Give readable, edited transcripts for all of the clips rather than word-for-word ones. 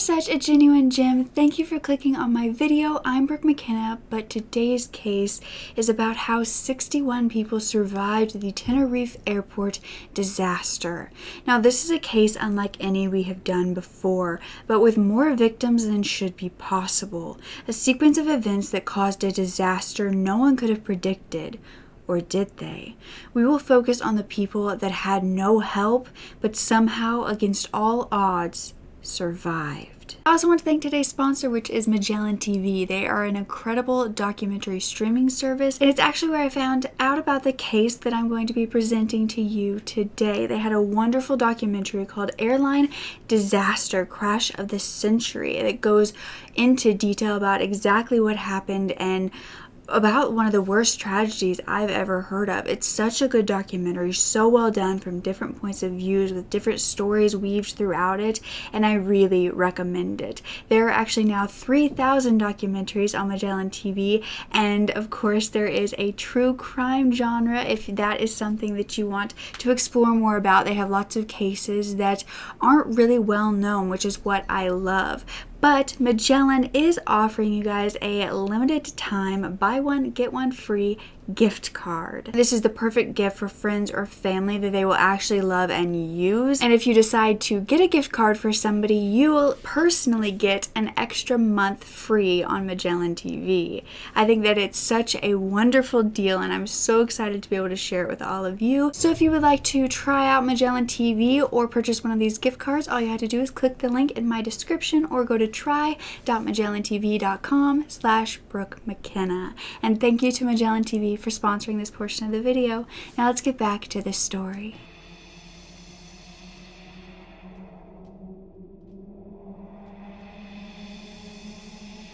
such a genuine gem, thank you for clicking on my video. I'm Brooke McKenna, but today's case is about how 61 people survived the Tenerife airport disaster. Now, this is a case unlike any we have done before, but with more victims than should be possible. A sequence of events that caused a disaster no one could have predicted. Or did they? We will focus on the people that had no help, but somehow, against all odds, survived. I also want to thank today's sponsor, which is Magellan TV. They are an incredible documentary streaming service, and it's actually where I found out about the case that I'm going to be presenting to you today. They had a wonderful documentary called Airline Disaster Crash of the Century that goes into detail about exactly what happened and about one of the worst tragedies I've ever heard of. It's such a good documentary, so well done from different points of views with different stories weaved throughout it, and I really recommend it. There are actually now 3,000 documentaries on Magellan TV, and of course there is a true crime genre if that is something that you want to explore more about. They have lots of cases that aren't really well known, which is what I love. But Magellan is offering you guys a limited time buy one, get one free gift card. This is the perfect gift for friends or family that they will actually love and use. And if you decide to get a gift card for somebody, you will personally get an extra month free on Magellan TV. I think that it's such a wonderful deal, and I'm so excited to be able to share it with all of you. So if you would like to try out Magellan TV or purchase one of these gift cards, all you have to do is click the link in my description or go to try.magellantv.com/Brooke McKenna. And thank you to Magellan TV for sponsoring this portion of the video. Now let's get back to this story.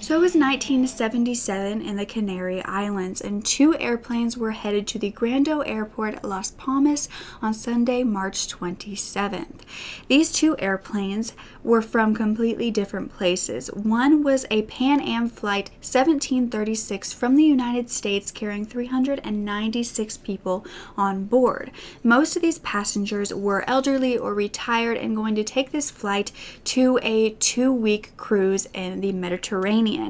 So it was 1977 in the Canary Islands, and two airplanes were headed to the Rodeos Airport, Las Palmas, on Sunday, March 27th. These two airplanes were from completely different places. One was a Pan Am Flight 1736 from the United States carrying 396 people on board. Most of these passengers were elderly or retired and going to take this flight to a 2-week cruise in the Mediterranean.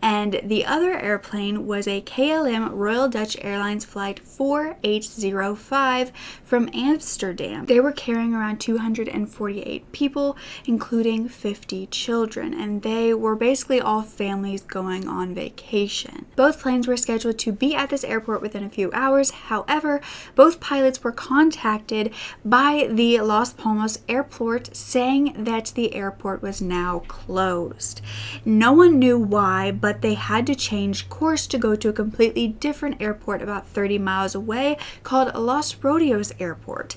And the other airplane was a KLM Royal Dutch Airlines Flight 4805 from Amsterdam. They were carrying around 248 people, including 50 children, and they were basically all families going on vacation. Both planes were scheduled to be at this airport within a few hours. However, both pilots were contacted by the Las Palmas airport saying that the airport was now closed. No one knew why, but they had to change course to go to a completely different airport about 30 miles away called Los Rodeos Airport.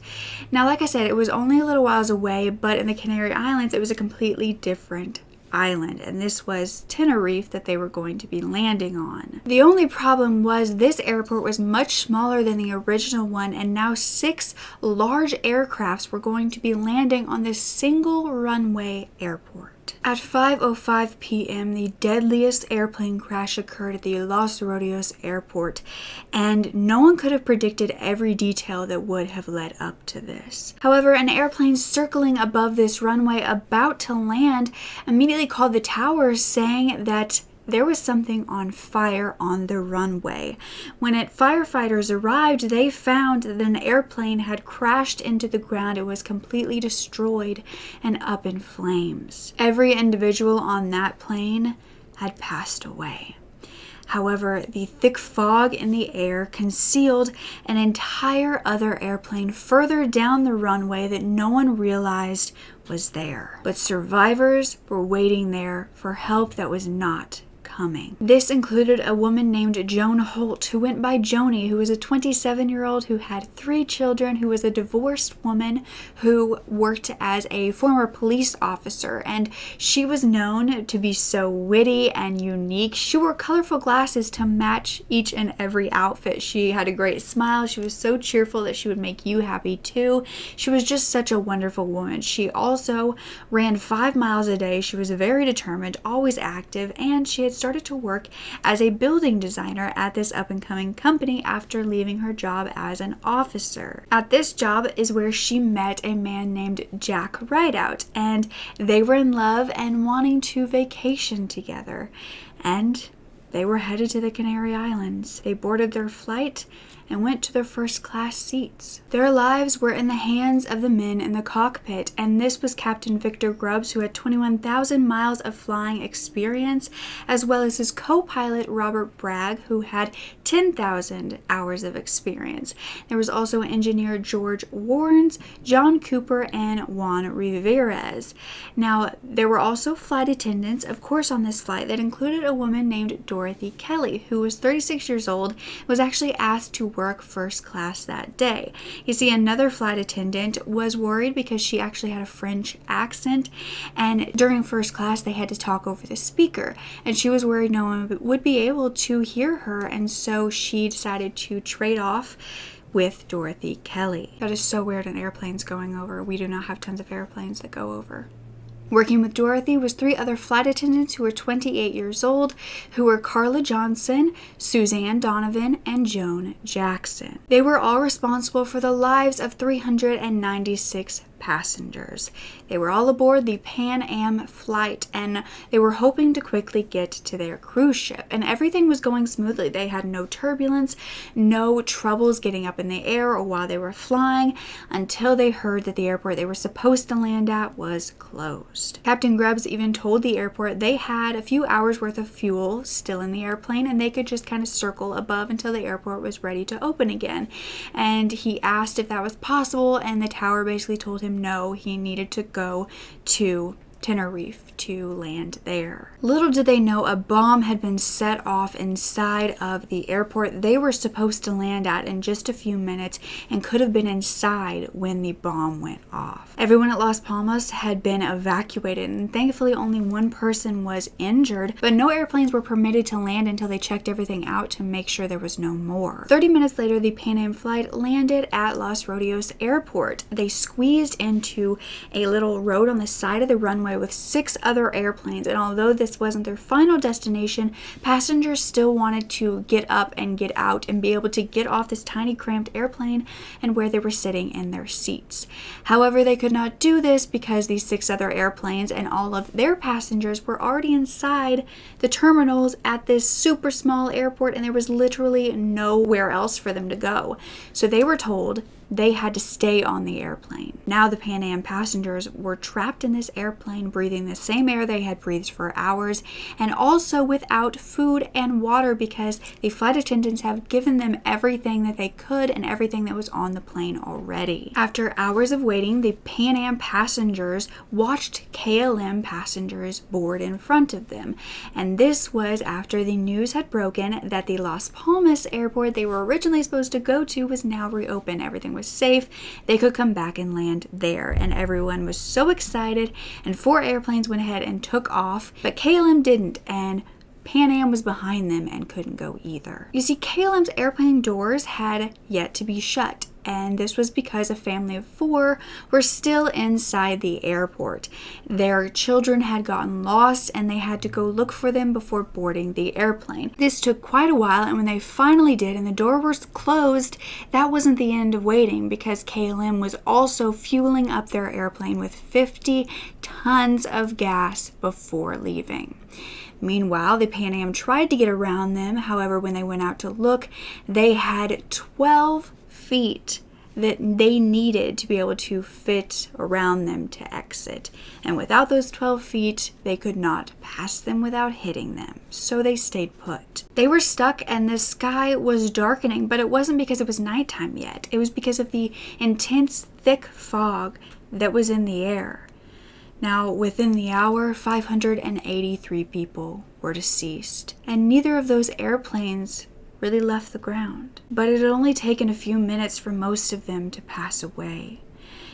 Now, like I said, it was only a little whiles away, but in the Canary Islands, it was a completely different island, and this was Tenerife that they were going to be landing on. The only problem was this airport was much smaller than the original one, and now 6 large aircrafts were going to be landing on this single runway airport. At 5:05 p.m., the deadliest airplane crash occurred at the Los Rodeos Airport, and no one could have predicted every detail that would have led up to this. However, an airplane circling above this runway about to land immediately called the towers saying that there was something on fire on the runway. When firefighters arrived, they found that an airplane had crashed into the ground. It was completely destroyed and up in flames. Every individual on that plane had passed away. However, the thick fog in the air concealed an entire other airplane further down the runway that no one realized was there. But survivors were waiting there for help that was not coming. This included a woman named Joan Holt, who went by Joni, who was a 27-year-old who had 3 children, who was a divorced woman who worked as a former police officer, and she was known to be so witty and unique. She wore colorful glasses to match each and every outfit. She had a great smile. She was so cheerful that she would make you happy too. She was just such a wonderful woman. She also ran 5 miles a day. She was very determined, always active, and she had started to work as a building designer at this up-and-coming company after leaving her job as an officer. At this job is where she met a man named Jack Rideout, and they were in love and wanting to vacation together. And they were headed to the Canary Islands. They boarded their flight and went to their first class seats. Their lives were in the hands of the men in the cockpit, and this was Captain Victor Grubbs, who had 21,000 miles of flying experience, as well as his co-pilot Robert Bragg, who had 10,000 hours of experience. There was also engineer George Warnes, John Cooper, and Juan Riveras. Now, there were also flight attendants, of course, on this flight that included a woman named Dorothy Kelly, who was 36 years old, was actually asked to work first class that day. You see, another flight attendant was worried because she actually had a French accent, and during first class they had to talk over the speaker, and she was worried no one would be able to hear her, and so she decided to trade off with Dorothy Kelly. That is so weird, an airplane's going over. We do not have tons of airplanes that go over. Working with Dorothy was 3 other flight attendants who were 28 years old, who were Carla Johnson, Suzanne Donovan, and Joan Jackson. They were all responsible for the lives of 396 passengers. They were all aboard the Pan Am flight, and they were hoping to quickly get to their cruise ship, and everything was going smoothly. They had no turbulence, no troubles getting up in the air or while they were flying, until they heard that the airport they were supposed to land at was closed. Captain Grubbs even told the airport they had a few hours worth of fuel still in the airplane, and they could just kind of circle above until the airport was ready to open again. And he asked if that was possible, and the tower basically told him no, he needed to go to Tenerife to land there. Little did they know a bomb had been set off inside of the airport they were supposed to land at in just a few minutes, and could have been inside when the bomb went off. Everyone at Las Palmas had been evacuated, and thankfully only one person was injured, but no airplanes were permitted to land until they checked everything out to make sure there was no more. 30 minutes later, the Pan Am flight landed at Los Rodeos Airport. They squeezed into a little road on the side of the runway with 6 other airplanes, and although this wasn't their final destination, passengers still wanted to get up and get out and be able to get off this tiny cramped airplane and where they were sitting in their seats. However, they could not do this because these 6 other airplanes and all of their passengers were already inside the terminals at this super small airport, and there was literally nowhere else for them to go. So they were told they had to stay on the airplane. Now the Pan Am passengers were trapped in this airplane, breathing the same air they had breathed for hours, and also without food and water because the flight attendants have given them everything that they could and everything that was on the plane already. After hours of waiting, the Pan Am passengers watched KLM passengers board in front of them, and this was after the news had broken that the Las Palmas airport they were originally supposed to go to was now reopened. Everything was safe, they could come back and land there, and everyone was so excited, and 4 airplanes went ahead and took off, but KLM didn't, and Pan Am was behind them and couldn't go either. You see, KLM's airplane doors had yet to be shut, and this was because a family of 4 were still inside the airport. Their children had gotten lost, and they had to go look for them before boarding the airplane. This took quite a while, and when they finally did and the door was closed, that wasn't the end of waiting, because KLM was also fueling up their airplane with 50 tons of gas before leaving. Meanwhile, the Pan Am tried to get around them. However, when they went out to look, they had 12 feet that they needed to be able to fit around them to exit. And without those 12 feet, they could not pass them without hitting them. So they stayed put. They were stuck, and the sky was darkening, but it wasn't because it was nighttime yet. It was because of the intense, thick fog that was in the air. Now, within the hour, 583 people were deceased, and neither of those airplanes really left the ground. But it had only taken a few minutes for most of them to pass away.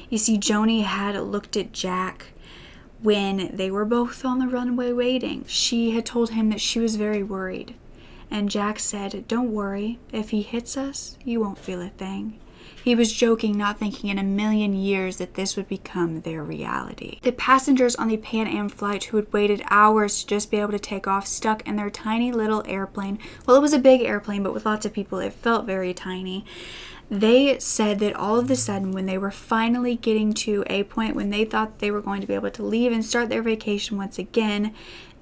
You see, Joni had looked at Jack when they were both on the runway waiting. She had told him that she was very worried, and Jack said, "Don't worry, if he hits us, you won't feel a thing. He was joking, not thinking in a million years that this would become their reality. The passengers on the Pan Am flight who had waited hours to just be able to take off, stuck in their tiny little airplane. Well, it was a big airplane, but with lots of people, it felt very tiny. They said that all of a sudden, when they were finally getting to a point when they thought they were going to be able to leave and start their vacation once again,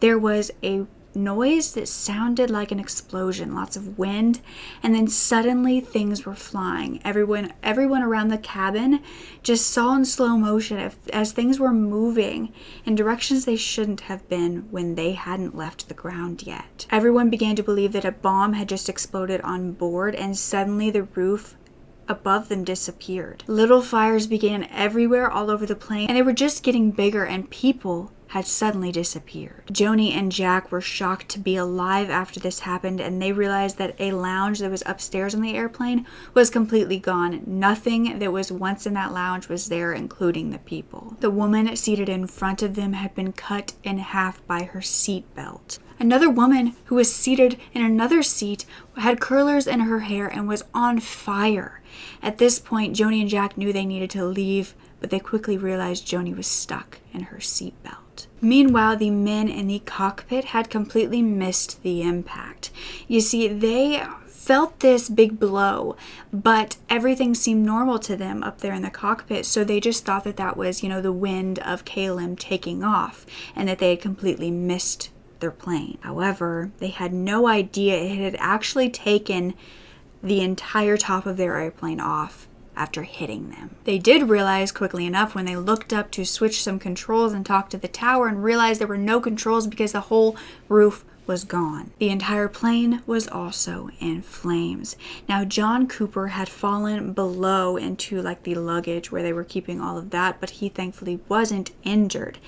there was a noise that sounded like an explosion, lots of wind, and then suddenly things were flying. Everyone around the cabin just saw in slow motion as things were moving in directions they shouldn't have been when they hadn't left the ground yet. Everyone began to believe that a bomb had just exploded on board, and suddenly the roof above them disappeared. Little fires began everywhere all over the plane, and they were just getting bigger, and people had suddenly disappeared. Joni and Jack were shocked to be alive after this happened, and they realized that a lounge that was upstairs on the airplane was completely gone. Nothing that was once in that lounge was there, including the people. The woman seated in front of them had been cut in half by her seat belt. Another woman who was seated in another seat had curlers in her hair and was on fire. At this point, Joni and Jack knew they needed to leave, but they quickly realized Joni was stuck in her seatbelt. Meanwhile, the men in the cockpit had completely missed the impact. You see, they felt this big blow, but everything seemed normal to them up there in the cockpit, so they just thought that that was, the wind of KLM taking off, and that they had completely missed their plane. However, they had no idea it had actually taken the entire top of their airplane off after hitting them. They did realize quickly enough when they looked up to switch some controls and talk to the tower and realized there were no controls because the whole roof was gone. The entire plane was also in flames. Now, John Cooper had fallen below into the luggage where they were keeping all of that, but he thankfully wasn't injured.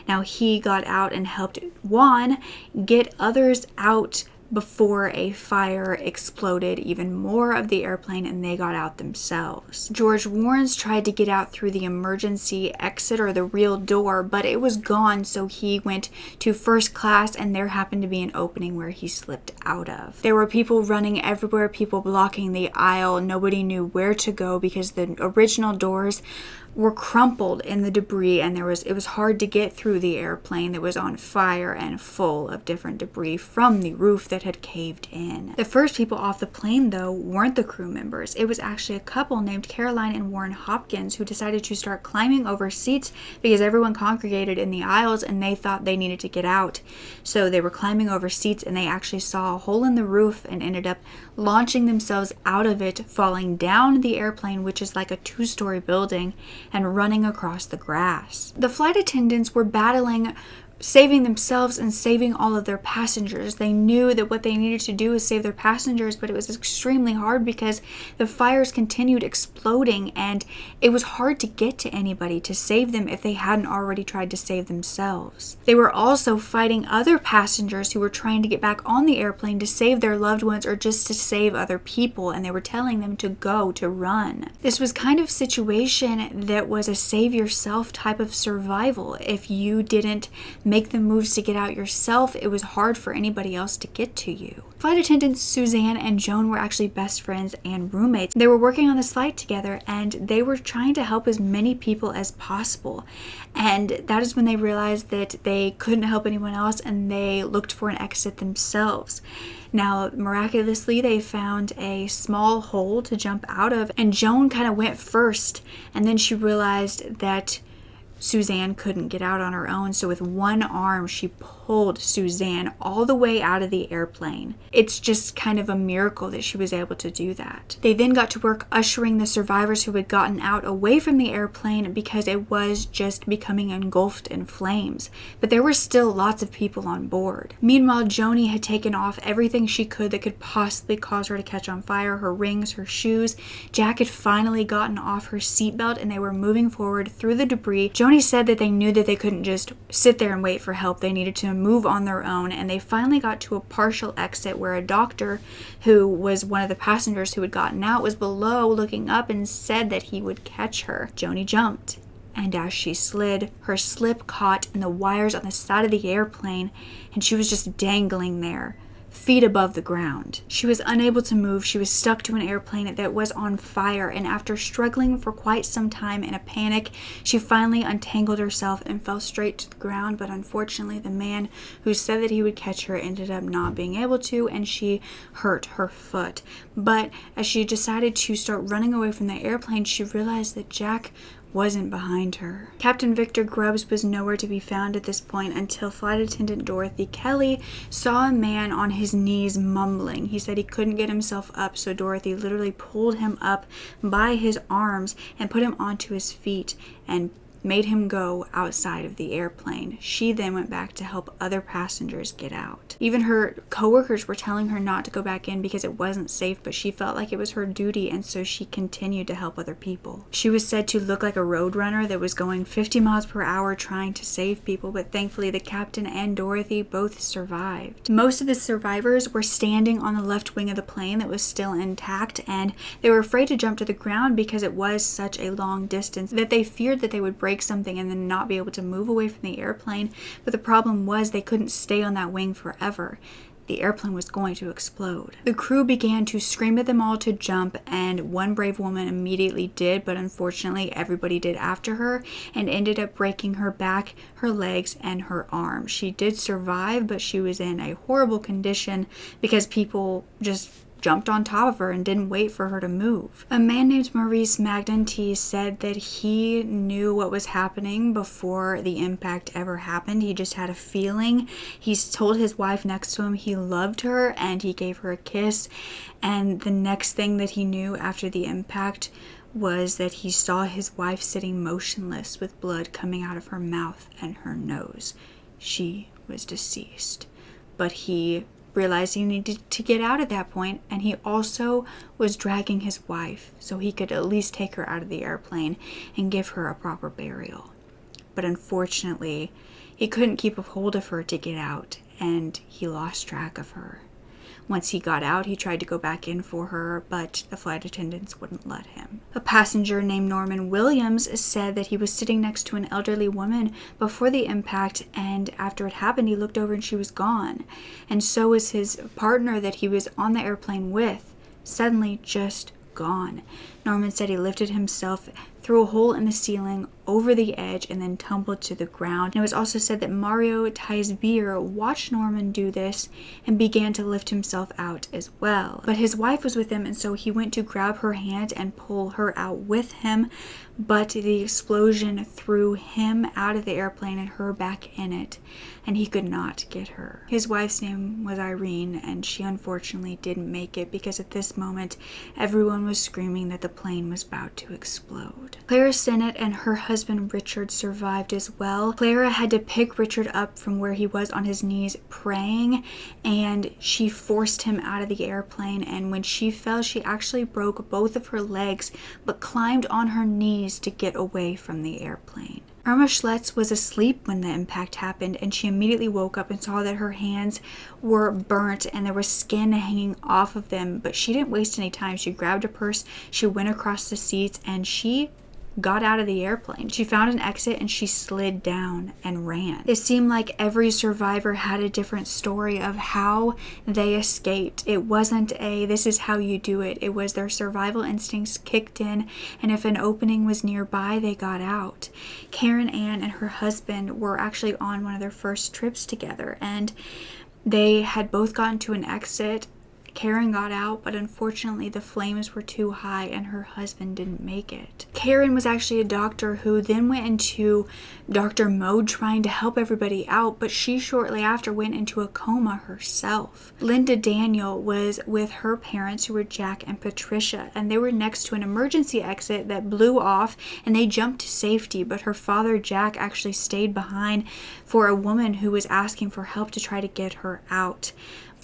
Now, he got out and helped Juan get others out before a fire exploded even more of the airplane and they got out themselves. George Warrens tried to get out through the emergency exit or the real door, but it was gone, so he went to first class and there happened to be an opening where he slipped out of. There were people running everywhere, people blocking the aisle. Nobody knew where to go because the original doors were crumpled in the debris, and it was hard to get through the airplane that was on fire and full of different debris from the roof that had caved in. The first people off the plane, though, weren't the crew members. It was actually a couple named Caroline and Warren Hopkins who decided to start climbing over seats because everyone congregated in the aisles and they thought they needed to get out. So they were climbing over seats and they actually saw a hole in the roof and ended up launching themselves out of it, falling down the airplane, which is like a 2-story building, and running across the grass. The flight attendants were battling saving themselves and saving all of their passengers. They knew that what they needed to do was save their passengers, but it was extremely hard because the fires continued exploding and it was hard to get to anybody to save them if they hadn't already tried to save themselves. They were also fighting other passengers who were trying to get back on the airplane to save their loved ones or just to save other people, and they were telling them to go, to run. This was kind of situation that was a save yourself type of survival. If you didn't make the moves to get out yourself, it was hard for anybody else to get to you. Flight attendants Suzanne and Joan were actually best friends and roommates. They were working on this flight together and they were trying to help as many people as possible. And that is when they realized that they couldn't help anyone else and they looked for an exit themselves. Now, miraculously, they found a small hole to jump out of, and Joan kind of went first, and then she realized that Suzanne couldn't get out on her own, so with one arm she pulled Suzanne all the way out of the airplane. It's just kind of a miracle that she was able to do that. They then got to work ushering the survivors who had gotten out away from the airplane because it was just becoming engulfed in flames, but there were still lots of people on board. Meanwhile, Joni had taken off everything she could that could possibly cause her to catch on fire, her rings, her shoes. Jack had finally gotten off her seatbelt and they were moving forward through the debris. Joni said that they knew that they couldn't just sit there and wait for help. They needed to move on their own, and they finally got to a partial exit where a doctor who was one of the passengers who had gotten out was below looking up and said that he would catch her. Joni jumped, and as she slid, her slip caught in the wires on the side of the airplane and she was just dangling there, feet above the ground. She was unable to move. She was stuck to an airplane that was on fire, and after struggling for quite some time in a panic, she finally untangled herself and fell straight to the ground. But unfortunately, the man who said that he would catch her ended up not being able to, and she hurt her foot. But as she decided to start running away from the airplane, she realized that Jack wasn't behind her. Captain Victor Grubbs was nowhere to be found at this point until Flight Attendant Dorothy Kelly saw a man on his knees mumbling. He said he couldn't get himself up, so Dorothy literally pulled him up by his arms and put him onto his feet and made him go outside of the airplane. She then went back to help other passengers get out. Even her coworkers were telling her not to go back in because it wasn't safe, but she felt like it was her duty, and so she continued to help other people. She was said to look like a road runner that was going 50 miles per hour trying to save people, but thankfully the captain and Dorothy both survived. Most of the survivors were standing on the left wing of the plane that was still intact, and they were afraid to jump to the ground because it was such a long distance that they feared that they would break something and then not be able to move away from the airplane. But the problem was they couldn't stay on that wing forever. The airplane was going to explode. The crew began to scream at them all to jump, and one brave woman immediately did, but unfortunately everybody did after her and ended up breaking her back, her legs, and her arm. She did survive, but she was in a horrible condition because people just jumped on top of her and didn't wait for her to move. A man named Maurice Magnanti said that he knew what was happening before the impact ever happened. He just had a feeling. He told his wife next to him he loved her and he gave her a kiss, and the next thing that he knew after the impact was that he saw his wife sitting motionless with blood coming out of her mouth and her nose. She was deceased. But he realized he needed to get out at that point, and he also was dragging his wife so he could at least take her out of the airplane and give her a proper burial. But unfortunately, he couldn't keep a hold of her to get out, and he lost track of her. Once he got out, he tried to go back in for her, but the flight attendants wouldn't let him. A passenger named Norman Williams said that he was sitting next to an elderly woman before the impact, and after it happened, he looked over and she was gone. And so was his partner that he was on the airplane with, suddenly just gone. Norman said he lifted himself through a hole in the ceiling over the edge and then tumbled to the ground. And it was also said that Mario Teisbier watched Norman do this and began to lift himself out as well. But his wife was with him, and so he went to grab her hand and pull her out with him, but the explosion threw him out of the airplane and her back in it, and he could not get her. His wife's name was Irene, and she unfortunately didn't make it because at this moment everyone was screaming that the plane was about to explode. Clara Sennett and her husband Richard survived as well. Clara had to pick Richard up from where he was on his knees praying, and she forced him out of the airplane, and when she fell, she actually broke both of her legs but climbed on her knees to get away from the airplane. Irma Schletz was asleep when the impact happened, and she immediately woke up and saw that her hands were burnt and there was skin hanging off of them, but she didn't waste any time. She grabbed a purse, she went across the seats, and she got out of the airplane. She found an exit and she slid down and ran. It seemed like every survivor had a different story of how they escaped. It wasn't a this is how you do it. It was their survival instincts kicked in, and if an opening was nearby, they got out. Karen Ann and her husband were actually on one of their first trips together, and they had both gotten to an exit. Karen got out, but unfortunately the flames were too high and her husband didn't make it. Karen was actually a doctor who then went into doctor mode trying to help everybody out, but she shortly after went into a coma herself. Linda Daniel was with her parents, who were Jack and Patricia, and they were next to an emergency exit that blew off and they jumped to safety, but her father Jack actually stayed behind for a woman who was asking for help to try to get her out.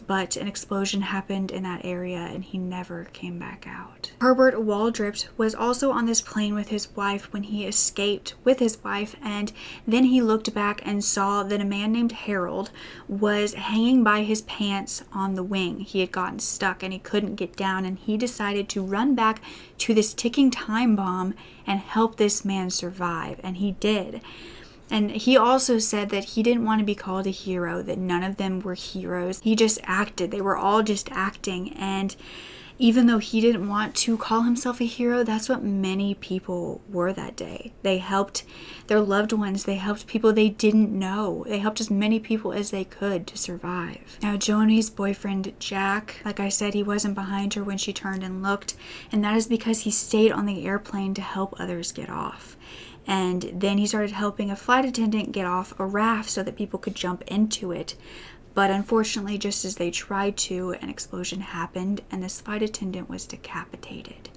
But an explosion happened in that area and he never came back out. Herbert Waldrip was also on this plane with his wife when he escaped with his wife, and then he looked back and saw that a man named Harold was hanging by his pants on the wing. He had gotten stuck and he couldn't get down, and he decided to run back to this ticking time bomb and help this man survive, and he did. And he also said that he didn't want to be called a hero, that none of them were heroes. He just acted. They were all just acting. And even though he didn't want to call himself a hero, that's what many people were that day. They helped their loved ones. They helped people they didn't know. They helped as many people as they could to survive. Now, Joni's boyfriend, Jack, like I said, he wasn't behind her when she turned and looked. And that is because he stayed on the airplane to help others get off. And then he started helping a flight attendant get off a raft so that people could jump into it. But unfortunately, just as they tried to, an explosion happened and this flight attendant was decapitated.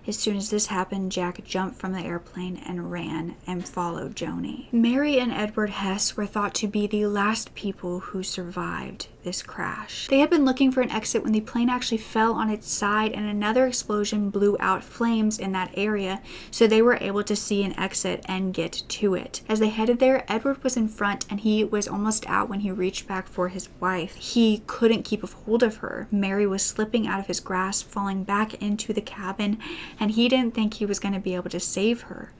As soon as this happened, Jack jumped from the airplane and ran and followed Joni. Mary and Edward Hess were thought to be the last people who survived this crash. They had been looking for an exit when the plane actually fell on its side and another explosion blew out flames in that area, so they were able to see an exit and get to it. As they headed there, Edward was in front and he was almost out when he reached back for his wife. He couldn't keep a hold of her. Mary was slipping out of his grasp, falling back into the cabin, and he didn't think he was going to be able to save her.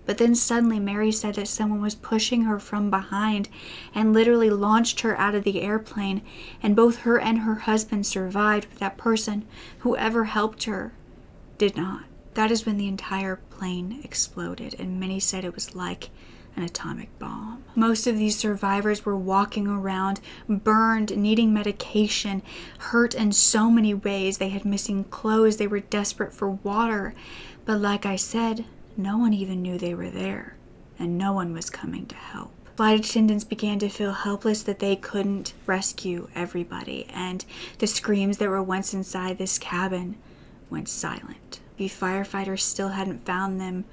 But then suddenly Mary said that someone was pushing her from behind and literally launched her out of the airplane, and both her and her husband survived, but that person, whoever helped her, did not. That is when the entire plane exploded, and many said it was like an atomic bomb. Most of these survivors were walking around, burned, needing medication, hurt in so many ways. They had missing clothes, they were desperate for water. But like I said, no one even knew they were there, and no one was coming to help. Flight attendants began to feel helpless that they couldn't rescue everybody, and the screams that were once inside this cabin went silent. The firefighters still hadn't found them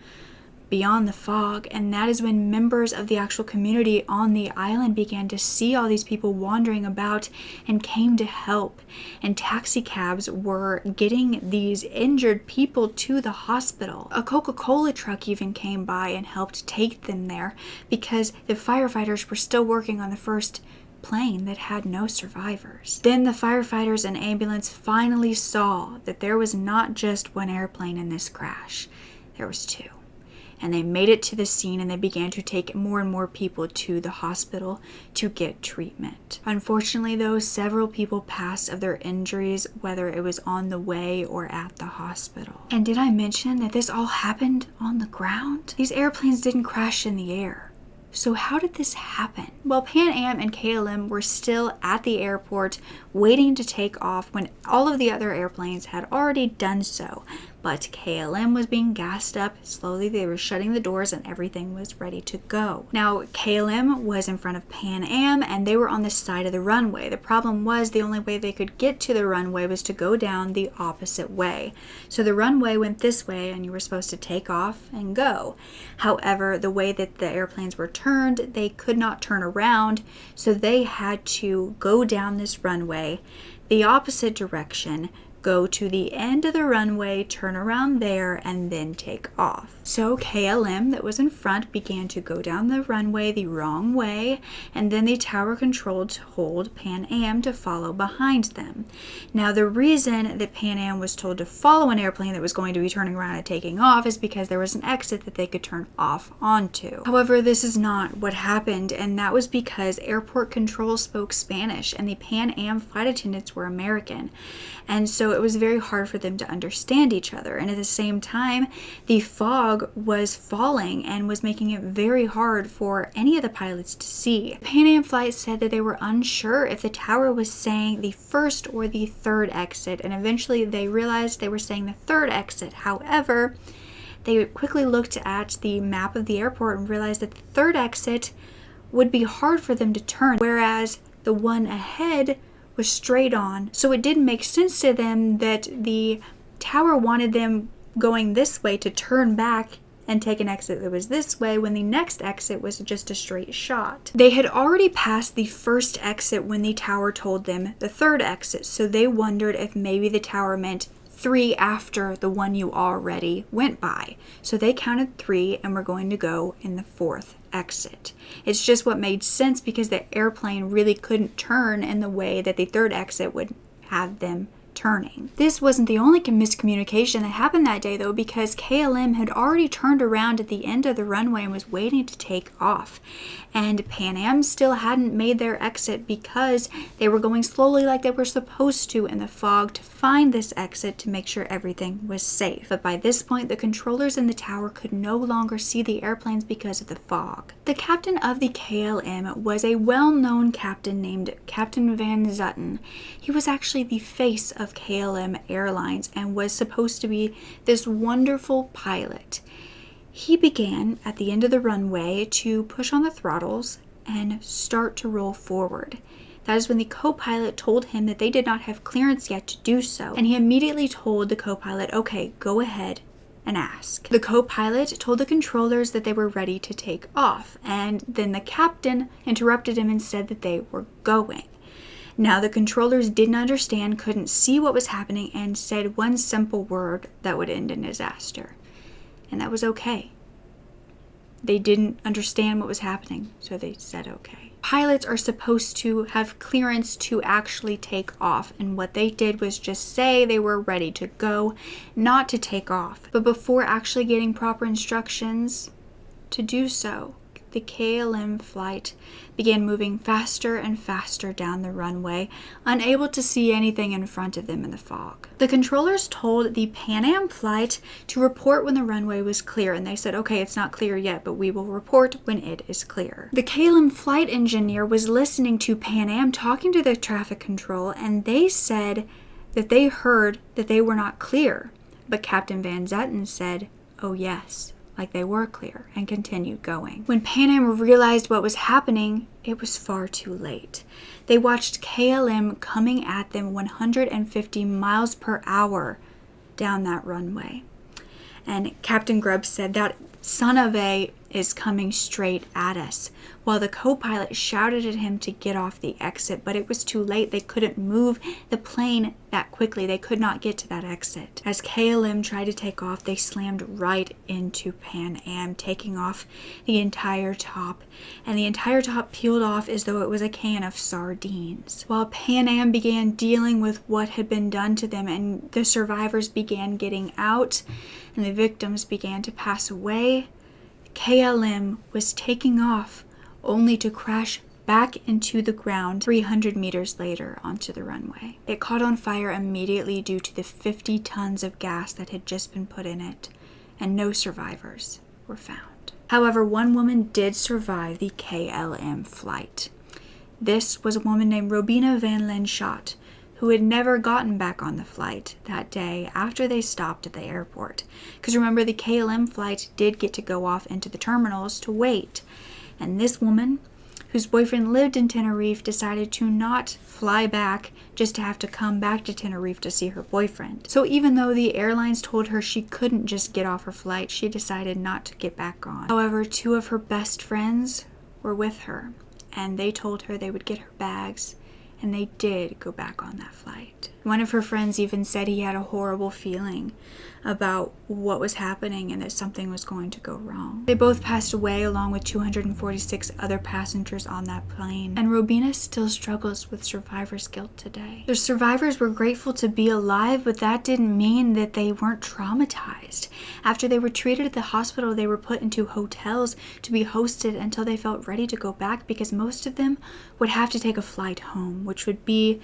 beyond the fog, and that is when members of the actual community on the island began to see all these people wandering about and came to help. And taxi cabs were getting these injured people to the hospital. A Coca-Cola truck even came by and helped take them there because the firefighters were still working on the first plane that had no survivors. Then the firefighters and ambulance finally saw that there was not just one airplane in this crash, there was two. And they made it to the scene and they began to take more and more people to the hospital to get treatment. Unfortunately though, several people passed of their injuries, whether it was on the way or at the hospital. And did I mention that this all happened on the ground? These airplanes didn't crash in the air. So how did this happen? Well, Pan Am and KLM were still at the airport waiting to take off when all of the other airplanes had already done so. But KLM was being gassed up slowly. They were shutting the doors and everything was ready to go. Now, KLM was in front of Pan Am and they were on the side of the runway. The problem was the only way they could get to the runway was to go down the opposite way. So the runway went this way and you were supposed to take off and go. However, the way that the airplanes were turned, they could not turn around, so they had to go down this runway the opposite direction, go to the end of the runway, turn around there, and then take off. So KLM that was in front began to go down the runway the wrong way, and then the tower control told Pan Am to follow behind them. Now the reason that Pan Am was told to follow an airplane that was going to be turning around and taking off is because there was an exit that they could turn off onto. However, this is not what happened, and that was because airport control spoke Spanish and the Pan Am flight attendants were American. And so it was very hard for them to understand each other. And at the same time, the fog was falling and was making it very hard for any of the pilots to see. The Pan Am flight said that they were unsure if the tower was saying the first or the third exit. And eventually they realized they were saying the third exit. However, they quickly looked at the map of the airport and realized that the third exit would be hard for them to turn, whereas the one ahead was straight on. So it didn't make sense to them that the tower wanted them going this way to turn back and take an exit that was this way when the next exit was just a straight shot. They had already passed the first exit when the tower told them the third exit, so they wondered if maybe the tower meant 3 after the one you already went by. So they counted 3 and were going to go in the 4th exit. It's just what made sense because the airplane really couldn't turn in the way that the third exit would have them returning. This wasn't the only miscommunication that happened that day though, because KLM had already turned around at the end of the runway and was waiting to take off. And Pan Am still hadn't made their exit because they were going slowly like they were supposed to in the fog to find this exit to make sure everything was safe. But by this point, the controllers in the tower could no longer see the airplanes because of the fog. The captain of the KLM was a well-known captain named Captain Van Zutton. He was actually the face of KLM Airlines and was supposed to be this wonderful pilot. He began at the end of the runway to push on the throttles and start to roll forward. That is when the co-pilot told him that they did not have clearance yet to do so, and he immediately told the co-pilot, okay, go ahead and ask. The co-pilot told the controllers that they were ready to take off, and then the captain interrupted him and said that they were going. Now the controllers didn't understand, couldn't see what was happening, and said one simple word that would end in disaster. And that was okay. They didn't understand what was happening, so they said okay. Pilots are supposed to have clearance to actually take off, and what they did was just say they were ready to go, not to take off. But before actually getting proper instructions to do so, the KLM flight began moving faster and faster down the runway, unable to see anything in front of them in the fog. The controllers told the Pan Am flight to report when the runway was clear, and they said, okay, it's not clear yet, but we will report when it is clear. The KLM flight engineer was listening to Pan Am talking to the traffic control, and they said that they heard that they were not clear, but Captain Van Zutton said, oh yes, like they were clear, and continued going. When Pan Am realized what was happening, it was far too late. They watched KLM coming at them 150 miles per hour down that runway. And Captain Grubb said that son of a is coming straight at us, while the co-pilot shouted at him to get off the exit, but it was too late. They couldn't move the plane that quickly. They could not get to that exit. As KLM tried to take off, they slammed right into Pan Am, taking off the entire top, and the entire top peeled off as though it was a can of sardines. While Pan Am began dealing with what had been done to them, and the survivors began getting out, and the victims began to pass away, KLM was taking off only to crash back into the ground 300 meters later onto the runway. It caught on fire immediately due to the 50 tons of gas that had just been put in it, and no survivors were found. However, one woman did survive the KLM flight. This was a woman named Robina van Lanschot, who had never gotten back on the flight that day after they stopped at the airport. Because remember, the KLM flight did get to go off into the terminals to wait. And this woman, whose boyfriend lived in Tenerife, decided to not fly back just to have to come back to Tenerife to see her boyfriend. So even though the airlines told her she couldn't just get off her flight, she decided not to get back on. However, two of her best friends were with her, and they told her they would get her bags, and they did go back on that flight. One of her friends even said he had a horrible feeling about what was happening and that something was going to go wrong. They both passed away along with 246 other passengers on that plane, and Robina still struggles with survivor's guilt today. The survivors were grateful to be alive, but that didn't mean that they weren't traumatized. After they were treated at the hospital, they were put into hotels to be hosted until they felt ready to go back, because most of them would have to take a flight home, which would be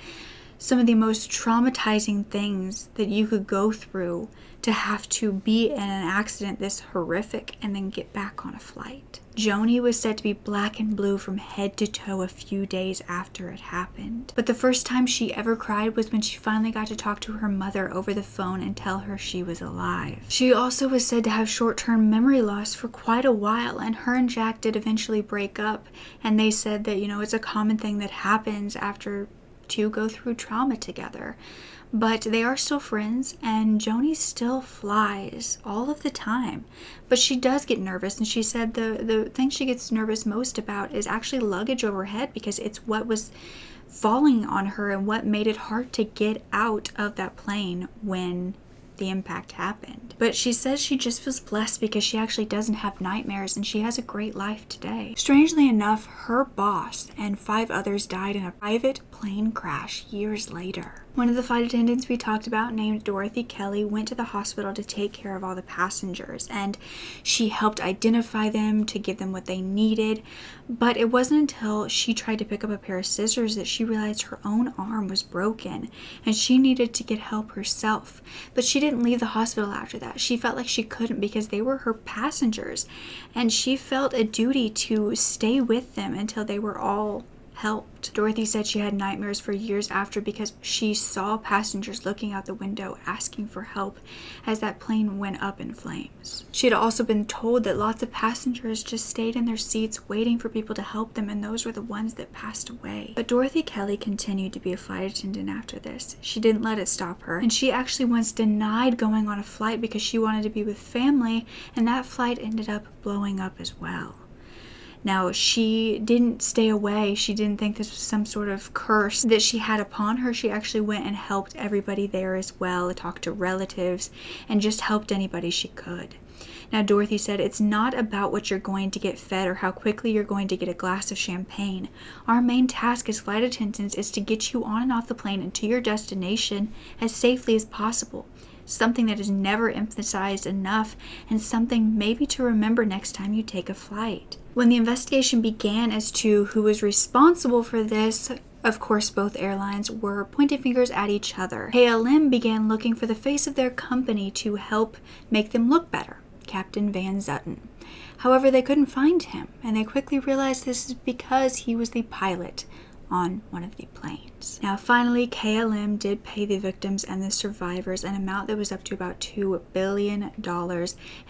some of the most traumatizing things that you could go through, to have to be in an accident this horrific and then get back on a flight. Joni was said to be black and blue from head to toe a few days after it happened. But the first time she ever cried was when she finally got to talk to her mother over the phone and tell her she was alive. She also was said to have short-term memory loss for quite a while, and her and Jack did eventually break up, and they said that, it's a common thing that happens after two go through trauma together. But they are still friends, and Joni still flies all of the time. But she does get nervous, and she said the thing she gets nervous most about is actually luggage overhead, because it's what was falling on her and what made it hard to get out of that plane when the impact happened. But she says she just feels blessed because she actually doesn't have nightmares, and she has a great life today. Strangely enough, her boss and 5 others died in a private plane crash years later. One of the flight attendants we talked about, named Dorothy Kelly, went to the hospital to take care of all the passengers, and she helped identify them, to give them what they needed. But it wasn't until she tried to pick up a pair of scissors that she realized her own arm was broken and she needed to get help herself. But she didn't leave the hospital after that. She felt like she couldn't because they were her passengers, and she felt a duty to stay with them until they were all helped. Dorothy said she had nightmares for years after because she saw passengers looking out the window asking for help as that plane went up in flames. She had also been told that lots of passengers just stayed in their seats waiting for people to help them, and those were the ones that passed away. But Dorothy Kelly continued to be a flight attendant after this. She didn't let it stop her, and she actually once denied going on a flight because she wanted to be with family, and that flight ended up blowing up as well. Now, she didn't stay away. She didn't think this was some sort of curse that she had upon her. She actually went and helped everybody there as well, talked to relatives, and just helped anybody she could. Now, Dorothy said, "It's not about what you're going to get fed or how quickly you're going to get a glass of champagne. Our main task as flight attendants is to get you on and off the plane and to your destination as safely as possible. Something that is never emphasized enough, and something maybe to remember next time you take a flight." When the investigation began as to who was responsible for this, of course, both airlines were pointing fingers at each other. KLM began looking for the face of their company to help make them look better, Captain Van Zutton. However, they couldn't find him, and they quickly realized this is because he was the pilot on one of the planes. Now, finally, KLM did pay the victims and the survivors an amount that was up to about $2 billion,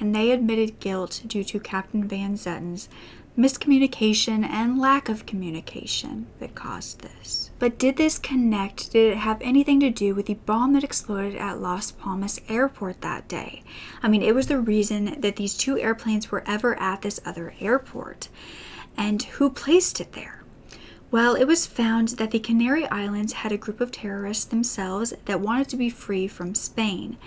and they admitted guilt due to Captain Van Zutton's miscommunication and lack of communication that caused this. But did this connect? Did it have anything to do with the bomb that exploded at Los Rodeos Airport that day? I mean, it was the reason that these two airplanes were ever at this other airport. And who placed it there? Well, it was found that the Canary Islands had a group of terrorists themselves that wanted to be free from Spain,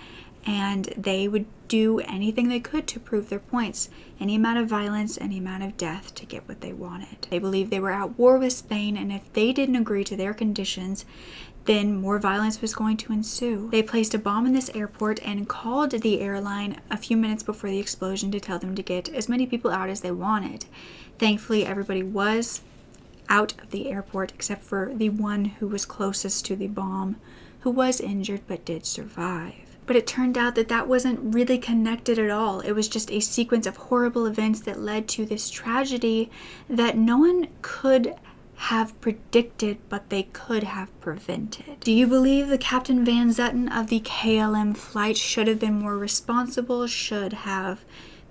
and they would do anything they could to prove their points, any amount of violence, any amount of death to get what they wanted. They believed they were at war with Spain, and if they didn't agree to their conditions, then more violence was going to ensue. They placed a bomb in this airport and called the airline a few minutes before the explosion to tell them to get as many people out as they wanted. Thankfully, everybody was out of the airport except for the one who was closest to the bomb, who was injured but did survive. But it turned out that that wasn't really connected at all. It was just a sequence of horrible events that led to this tragedy that no one could have predicted, but they could have prevented. Do you believe the Captain Van Zutton of the KLM flight should have been more responsible, should have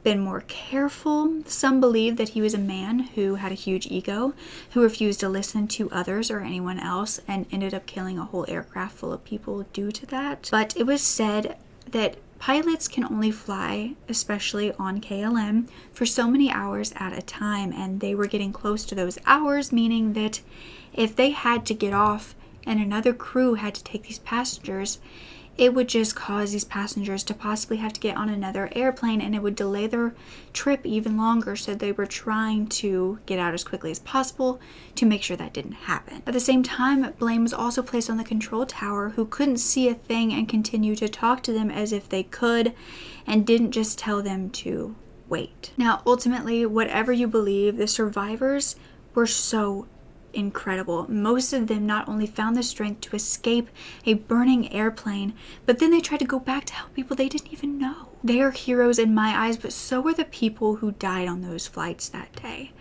been more careful? Some believe that he was a man who had a huge ego, who refused to listen to others or anyone else, and ended up killing a whole aircraft full of people due to that. But it was said that pilots can only fly, especially on KLM, for so many hours at a time, and they were getting close to those hours, meaning that if they had to get off and another crew had to take these passengers, it would just cause these passengers to possibly have to get on another airplane, and it would delay their trip even longer. So they were trying to get out as quickly as possible to make sure that didn't happen. At the same time, blame was also placed on the control tower, who couldn't see a thing and continued to talk to them as if they could, and didn't just tell them to wait. Now, ultimately, whatever you believe, the survivors were so incredible. Most of them not only found the strength to escape a burning airplane, but then they tried to go back to help people they didn't even know. They are heroes in my eyes, but so were the people who died on those flights that day.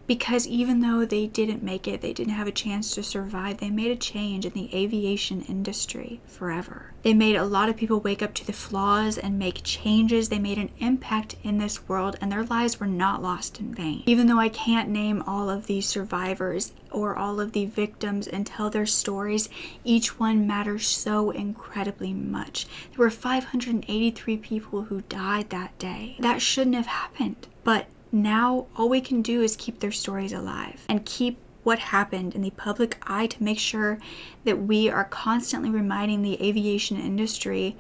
Because even though they didn't make it, they didn't have a chance to survive, they made a change in the aviation industry forever. They made a lot of people wake up to the flaws and make changes. They made an impact in this world, and their lives were not lost in vain. Even though I can't name all of these survivors or all of the victims and tell their stories, each one matters so incredibly much. There were 583 people who died that day. That shouldn't have happened, but now all we can do is keep their stories alive and keep what happened in the public eye to make sure that we are constantly reminding the aviation industry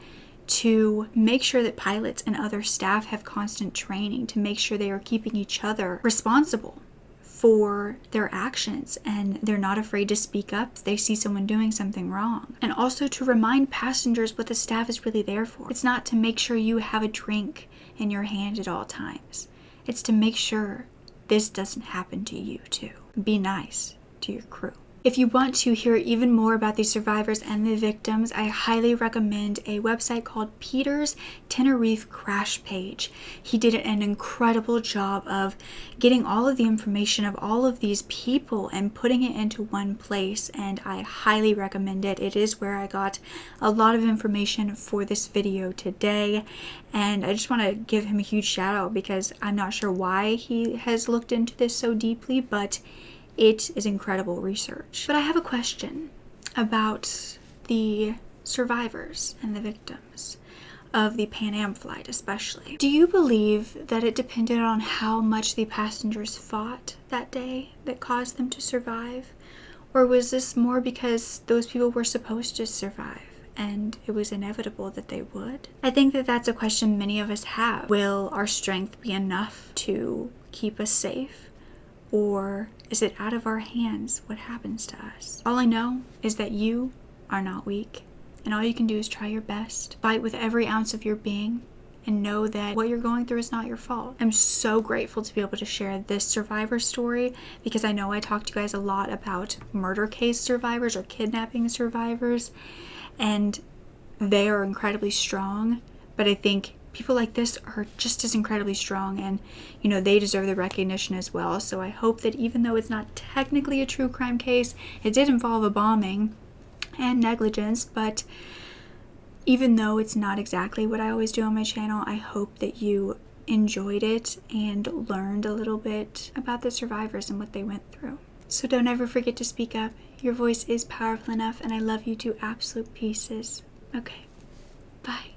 to make sure that pilots and other staff have constant training, to make sure they are keeping each other responsible for their actions, and they're not afraid to speak up if they see someone doing something wrong. And also to remind passengers what the staff is really there for. It's not to make sure you have a drink in your hand at all times. It's to make sure this doesn't happen to you too. Be nice to your crew. If you want to hear even more about these survivors and the victims, I highly recommend a website called Peter's Tenerife Crash Page. He did an incredible job of getting all of the information of all of these people and putting it into one place, and I highly recommend it. It is where I got a lot of information for this video today, and I just want to give him a huge shout out because I'm not sure why he has looked into this so deeply, but it is incredible research. But I have a question about the survivors and the victims of the Pan Am flight especially. Do you believe that it depended on how much the passengers fought that day that caused them to survive? Or was this more because those people were supposed to survive and it was inevitable that they would? I think that that's a question many of us have. Will our strength be enough to keep us safe? Or is it out of our hands what happens to us? All I know is that you are not weak, and all you can do is try your best, fight with every ounce of your being, and know that what you're going through is not your fault. I'm so grateful to be able to share this survivor story because I know I talked to you guys a lot about murder case survivors or kidnapping survivors, and they are incredibly strong, but I think people like this are just as incredibly strong, and they deserve the recognition as well. So I hope that even though it's not technically a true crime case, it did involve a bombing and negligence, but even though it's not exactly what I always do on my channel, I hope that you enjoyed it and learned a little bit about the survivors and what they went through. So don't ever forget to speak up. Your voice is powerful enough, and I love you to absolute pieces. Okay, bye.